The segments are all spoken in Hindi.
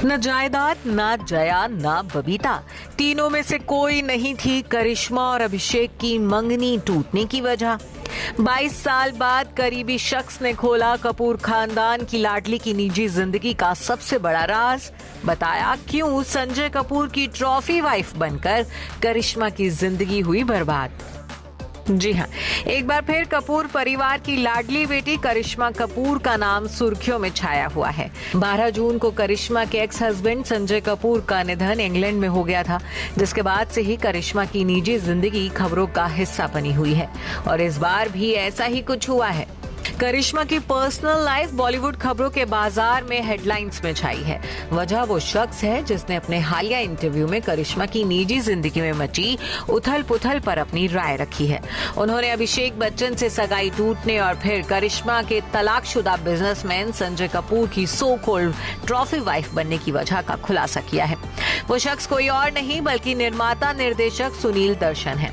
न जायदाद, न जया, न बबीता, तीनों में से कोई नहीं थी करिश्मा और अभिषेक की मंगनी टूटने की वजह। 22 साल बाद करीबी शख्स ने खोला कपूर खानदान की लाडली की निजी जिंदगी का सबसे बड़ा राज। बताया क्यों संजय कपूर की ट्रॉफी वाइफ बनकर करिश्मा की जिंदगी हुई बर्बाद। जी हाँ, एक बार फिर कपूर परिवार की लाडली बेटी करिश्मा कपूर का नाम सुर्खियों में छाया हुआ है। 12 जून को करिश्मा के एक्स हस्बैंड संजय कपूर का निधन इंग्लैंड में हो गया था, जिसके बाद से ही करिश्मा की निजी जिंदगी खबरों का हिस्सा बनी हुई है और इस बार भी ऐसा ही कुछ हुआ है। करिश्मा की पर्सनल लाइफ बॉलीवुड खबरों के बाजार में हेडलाइंस में छाई है। वजह वो शख्स है जिसने अपने हालिया इंटरव्यू में करिश्मा की निजी जिंदगी में मची उथल पुथल पर अपनी राय रखी है। उन्होंने अभिषेक बच्चन से सगाई टूटने और फिर करिश्मा के तलाकशुदा बिजनेसमैन संजय कपूर की सो कॉल्ड ट्रॉफी वाइफ बनने की वजह का खुलासा किया है। वो शख्स कोई और नहीं बल्कि निर्माता निर्देशक सुनील दर्शन है।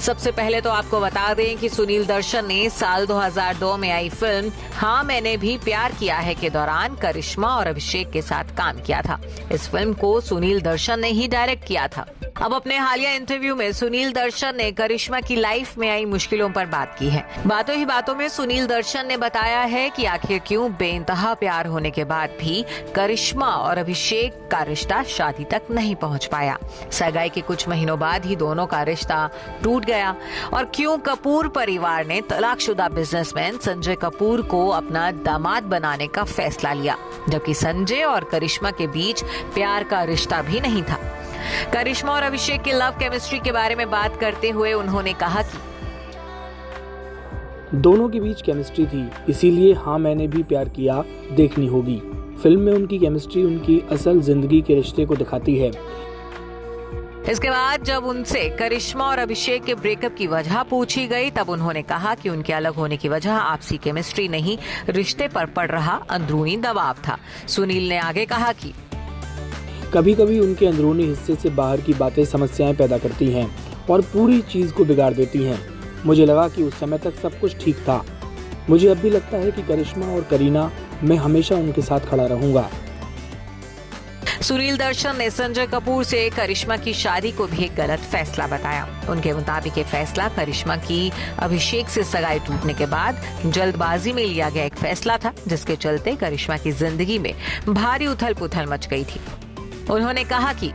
सबसे पहले तो आपको बता दें कि सुनील दर्शन ने साल 2002 में आई फिल्म हाँ मैंने भी प्यार किया है के दौरान करिश्मा और अभिषेक के साथ काम किया था। इस फिल्म को सुनील दर्शन ने ही डायरेक्ट किया था। अब अपने हालिया इंटरव्यू में सुनील दर्शन ने करिश्मा की लाइफ में आई मुश्किलों पर बात की है। बातों ही बातों में सुनील दर्शन ने बताया है कि आखिर क्यों बेइंतहा प्यार होने के बाद भी करिश्मा और अभिषेक का रिश्ता शादी तक नहीं पहुंच पाया। सगाई के कुछ महीनों बाद ही दोनों का रिश्ता टूट गया और क्यों कपूर परिवार ने तलाकशुदा बिजनेसमैन संजय कपूर को अपना दामाद बनाने का फैसला लिया, जबकि संजय और करिश्मा के बीच प्यार का रिश्ता भी नहीं था। करिश्मा और अभिषेक की लव केमिस्ट्री के बारे में बात करते हुए उन्होंने कहा कि दोनों के बीच केमिस्ट्री थी, इसीलिए हाँ मैंने भी प्यार किया देखनी होगी। फिल्म में उनकी केमिस्ट्री उनकी असल जिंदगी के रिश्ते को दिखाती है। इसके बाद जब उनसे करिश्मा और अभिषेक के ब्रेकअप की वजह पूछी गई, तब उन्होंने कहा कि उनके अलग होने की वजह आपसी केमिस्ट्री नहीं, रिश्ते पर पड़ रहा अंदरूनी दबाव था। सुनील ने आगे कहा कि कभी कभी उनके अंदरूनी हिस्से से बाहर की बातें समस्याएं पैदा करती हैं और पूरी चीज को बिगाड़ देती हैं। मुझे लगा कि उस समय तक सब कुछ ठीक था। मुझे अब भी लगता है कि करिश्मा और करीना, मैं हमेशा उनके साथ खड़ा रहूंगा। सुनील दर्शन ने संजय कपूर से करिश्मा की शादी को भी एक गलत फैसला बताया। उनके मुताबिक ये फैसला करिश्मा की अभिषेक से सगाई टूटने के बाद जल्दबाजी में लिया गया एक फैसला था, जिसके चलते करिश्मा की जिंदगी में भारी उथल पुथल मच गई थी। उन्होंने कहा कि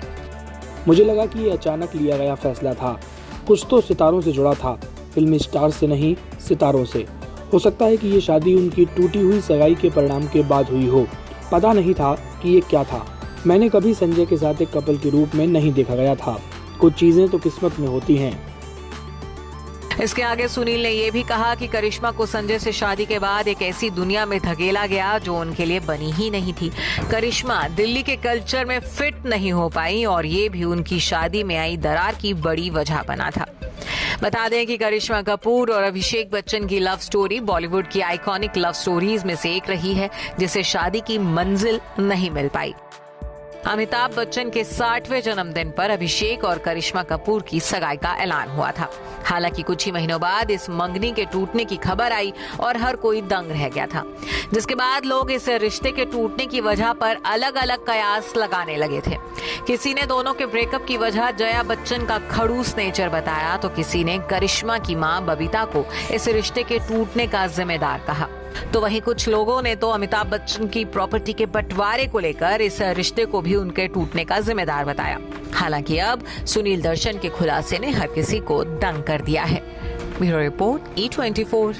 मुझे लगा कि ये अचानक लिया गया फैसला था। कुछ तो सितारों से जुड़ा था, फिल्मी स्टार से नहीं, सितारों से। हो सकता है कि ये शादी उनकी टूटी हुई सगाई के परिणाम के बाद हुई हो। पता नहीं था कि ये क्या था। मैंने कभी संजय के साथ एक कपल के रूप में नहीं देखा गया था। कुछ चीजें तो किस्मत में होती हैं। इसके आगे सुनील ने यह भी कहा कि करिश्मा को संजय से शादी के बाद एक ऐसी दुनिया में धकेला गया जो उनके लिए बनी ही नहीं थी। करिश्मा दिल्ली के कल्चर में फिट नहीं हो पाई और ये भी उनकी शादी में आई दरार की बड़ी वजह बना था। बता दें कि करिश्मा कपूर और अभिषेक बच्चन की लव स्टोरी बॉलीवुड की आइकॉनिक लव स्टोरीज में से एक रही है, जिसे शादी की मंजिल नहीं मिल पाई। अमिताभ बच्चन के 60वें जन्मदिन पर अभिषेक और करिश्मा कपूर की सगाई का ऐलान हुआ था। हालांकि कुछ ही महीनों बाद इस मंगनी के टूटने की खबर आई और हर कोई दंग रह गया था, जिसके बाद लोग इस रिश्ते के टूटने की वजह पर अलग अलग कयास लगाने लगे थे। किसी ने दोनों के ब्रेकअप की वजह जया बच्चन का खड़ूस नेचर बताया, तो किसी ने करिश्मा की मां बबीता को इस रिश्ते के टूटने का जिम्मेदार कहा। तो वहीं कुछ लोगों ने तो अमिताभ बच्चन की प्रॉपर्टी के बंटवारे को लेकर इस रिश्ते को भी उनके टूटने का जिम्मेदार बताया। हालांकि अब सुनील दर्शन के खुलासे ने हर किसी को दंग कर दिया है। Bureau report E24।